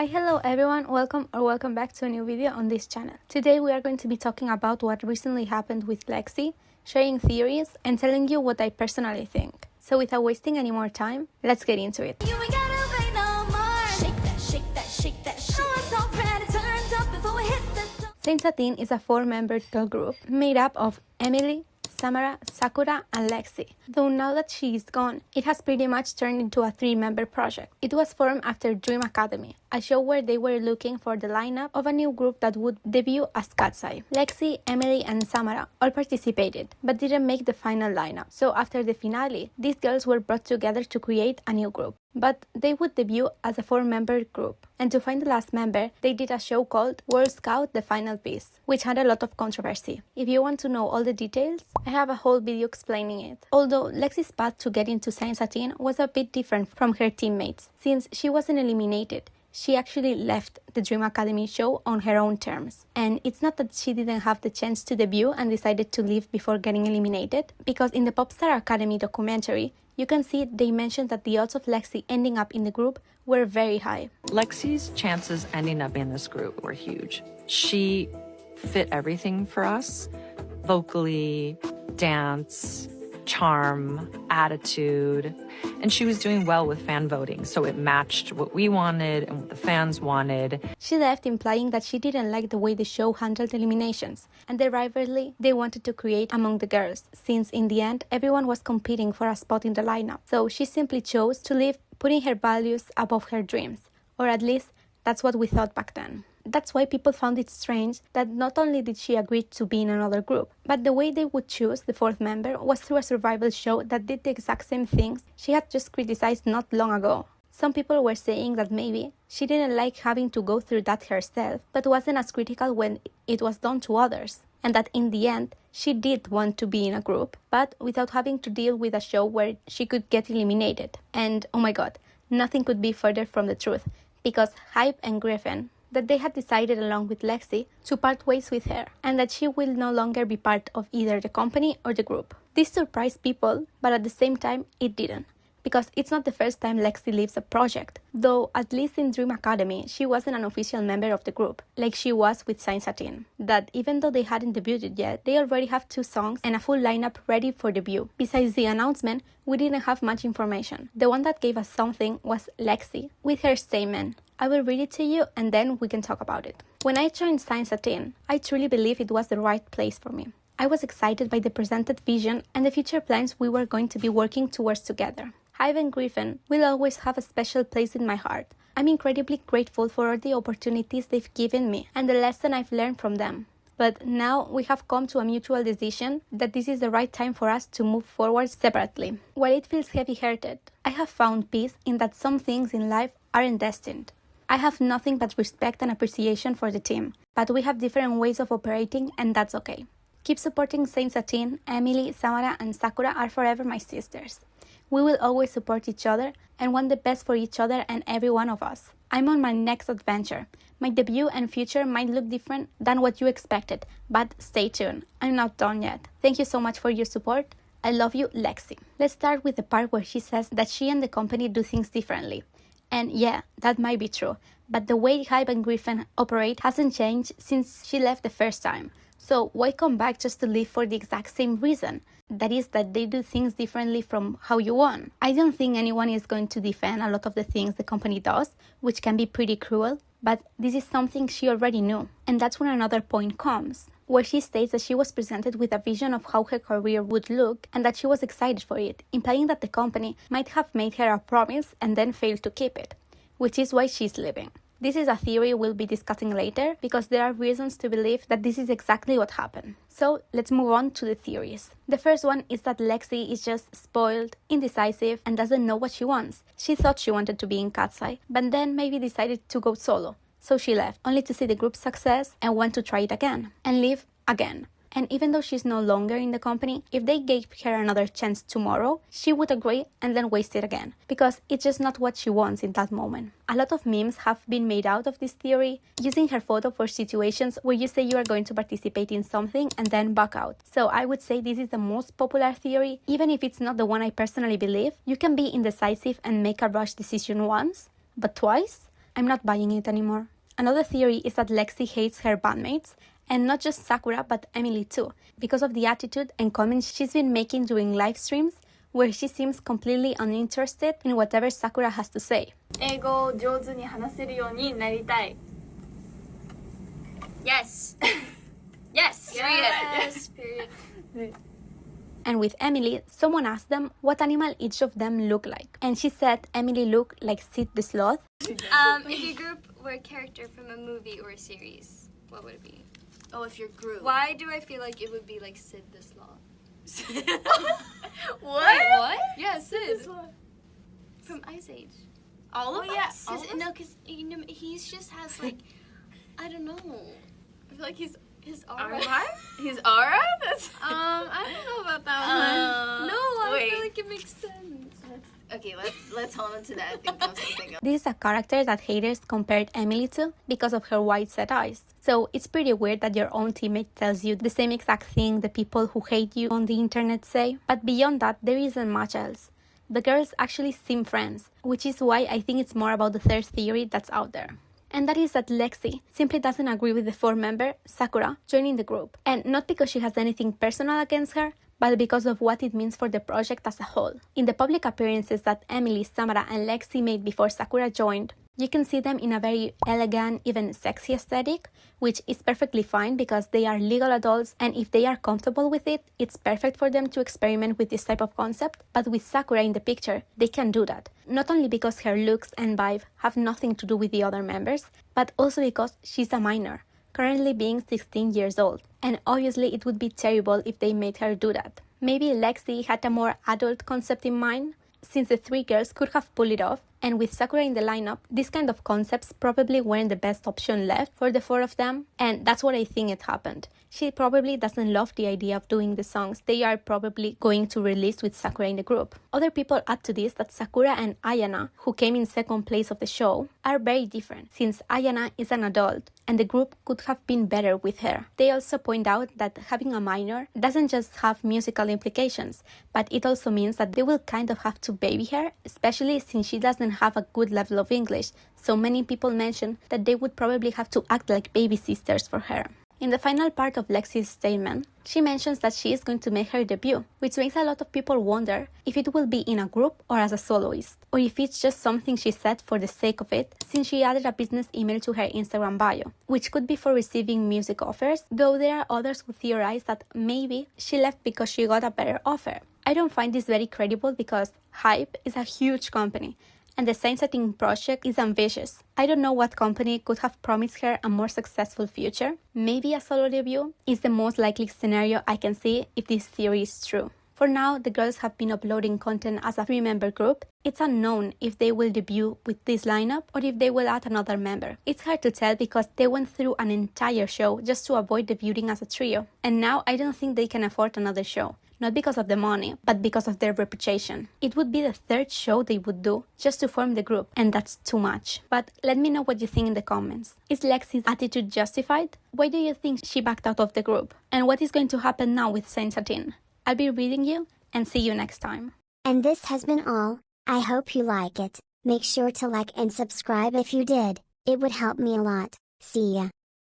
Hi, hello everyone, welcome back to a new video on this channel. Today we are going to be talking about what recently happened with Lexie, sharing theories and telling you what I personally think. So without wasting any more time, let's get into it. Satine is a 4-member girl group made up of Emily, Samara, Sakura, and Lexie. Though now that she is gone, it has pretty much turned into a 3-member project. It was formed after Dream Academy, a show where they were looking for the lineup of a new group that would debut as 𝒉𝒍𝒍𝒐. Lexie, Emily, and Samara all participated, but didn't make the final lineup. So after the finale, these girls were brought together to create a new group. But they would debut as a 4-member group. And to find the last member, they did a show called World Scout The Final Piece, which had a lot of controversy. If you want to know all the details, I have a whole video explaining it. Although Lexie's path to get into Satine was a bit different from her teammates, since she wasn't eliminated. She actually left the Dream Academy show on her own terms. And it's not that she didn't have the chance to debut and decided to leave before getting eliminated, because in the Popstar Academy documentary, you can see they mentioned that the odds of Lexie ending up in the group were very high. Lexie's chances ending up in this group were huge. She fit everything for us: vocally, dance, charm, attitude, and she was doing well with fan voting, so it matched what we wanted and what the fans wanted. She left implying that she didn't like the way the show handled eliminations and the rivalry they wanted to create among the girls, since in the end everyone was competing for a spot in the lineup. So she simply chose to leave, putting her values above her dreams, or at least that's what we thought back then. That's why people found it strange that not only did she agree to be in another group, but the way they would choose the 4th member was through a survival show that did the exact same things she had just criticized not long ago. Some people were saying that maybe she didn't like having to go through that herself, but wasn't as critical when it was done to others, and that in the end, she did want to be in a group, but without having to deal with a show where she could get eliminated. And oh my god, nothing could be further from the truth, because Hybe and gfriend that they had decided along with Lexie to part ways with her, and that she will no longer be part of either the company or the group. This surprised people, but at the same time it didn't, because it's not the first time Lexie leaves a project, though at least in Dream Academy she wasn't an official member of the group, like she was with Satine. That even though they hadn't debuted yet, they already have 2 songs and a full lineup ready for debut. Besides the announcement, we didn't have much information. The one that gave us something was Lexie, with her statement. I will read it to you and then we can talk about it. When I joined Satine, I truly believe it was the right place for me. I was excited by the presented vision and the future plans we were going to be working towards together. Hybe and gfriend will always have a special place in my heart. I'm incredibly grateful for all the opportunities they've given me and the lesson I've learned from them. But now we have come to a mutual decision that this is the right time for us to move forward separately. While it feels heavy-hearted, I have found peace in that some things in life aren't destined. I have nothing but respect and appreciation for the team, but we have different ways of operating and that's okay. Keep supporting Satine, Emily, Samara, and Sakura are forever my sisters. We will always support each other and want the best for each other and every one of us. I'm on my next adventure. My debut and future might look different than what you expected, but stay tuned. I'm not done yet. Thank you so much for your support. I love you, Lexie. Let's start with the part where she says that she and the company do things differently. And yeah, that might be true, but the way Hybe and gfriend operate hasn't changed since she left the first time. So why come back just to leave for the exact same reason? That is that they do things differently from how you want. I don't think anyone is going to defend a lot of the things the company does, which can be pretty cruel, but this is something she already knew. And that's when another point comes, where she states that she was presented with a vision of how her career would look and that she was excited for it, implying that the company might have made her a promise and then failed to keep it, which is why she's leaving. This is a theory we'll be discussing later because there are reasons to believe that this is exactly what happened. So let's move on to the theories. The first one is that Lexie is just spoiled, indecisive, and doesn't know what she wants. She thought she wanted to be in 𝒉𝒍𝒐, but then maybe decided to go solo. So she left, only to see the group's success and want to try it again, and leave again. And even though she's no longer in the company, if they gave her another chance tomorrow, she would agree and then waste it again, because it's just not what she wants in that moment. A lot of memes have been made out of this theory, using her photo for situations where you say you are going to participate in something and then back out. So I would say this is the most popular theory, even if it's not the one I personally believe. You can be indecisive and make a rush decision once, but twice? I'm not buying it anymore. Another theory is that Lexie hates her bandmates, and not just Sakura but Emily too, because of the attitude and comments she's been making during live streams where she seems completely uninterested in whatever Sakura has to say. 英語を上手に話せるようになりたい。Yes. Yes. Yes. Period. And with Emily, someone asked them what animal each of them looked like. And she said Emily looked like Sid the Sloth. If your group were a character from a movie or a series, what would it be? Oh, if your group. Why do I feel like it would be like Sid the Sloth? What? Wait, what? Yeah, Sid. From Ice Age. All of yeah. us? All of us? No, because you know, he just has like, I don't know. I feel like his aura. His aura? That's... I don't know about that one. No, I wait. feel like it makes sense. Okay, let's hold on to that. I think of something else. This is a character that haters compared Emily to because of her wide set eyes. So it's pretty weird that your own teammate tells you the same exact thing the people who hate you on the internet say. But beyond that, there isn't much else. The girls actually seem friends, which is why I think it's more about the third theory that's out there. And that is that Lexie simply doesn't agree with the fourth member, Sakura, joining the group. And not because she has anything personal against her, but because of what it means for the project as a whole. In the public appearances that Emily, Samara, and Lexie made before Sakura joined, you can see them in a very elegant, even sexy aesthetic, which is perfectly fine because they are legal adults, and if they are comfortable with it, it's perfect for them to experiment with this type of concept. But with Sakura in the picture, they can do that. Not only because her looks and vibe have nothing to do with the other members, but also because she's a minor, currently being 16 years old. And obviously it would be terrible if they made her do that. Maybe Lexie had a more adult concept in mind, since the three girls could have pulled it off, and with Sakura in the lineup, these kind of concepts probably weren't the best option left for the four of them, and that's what I think it happened. She probably doesn't love the idea of doing the songs they are probably going to release with Sakura in the group. Other people add to this that Sakura and Ayana, who came in second place of the show, are very different, since Ayana is an adult, and the group could have been better with her. They also point out that having a minor doesn't just have musical implications, but it also means that they will kind of have to baby her, especially since she doesn't have a good level of English, so many people mention that they would probably have to act like baby sisters for her. In the final part of Lexie's statement, she mentions that she is going to make her debut, which makes a lot of people wonder if it will be in a group or as a soloist, or if it's just something she said for the sake of it, since she added a business email to her Instagram bio, which could be for receiving music offers, though there are others who theorize that maybe she left because she got a better offer. I don't find this very credible because Hybe is a huge company, and the Satine project is ambitious. I don't know what company could have promised her a more successful future. Maybe a solo debut is the most likely scenario I can see if this theory is true. For now, the girls have been uploading content as a three-member group. It's unknown if they will debut with this lineup or if they will add another member. It's hard to tell because they went through an entire show just to avoid debuting as a trio. And now I don't think they can afford another show. Not because of the money, but because of their reputation. It would be the third show they would do just to form the group, and that's too much. But let me know what you think in the comments. Is Lexie's attitude justified? Why do you think she backed out of the group? And what is going to happen now with Satine? I'll be reading you, and see you next time. And this has been all. I hope you like it. Make sure to like and subscribe if you did. It would help me a lot. See ya.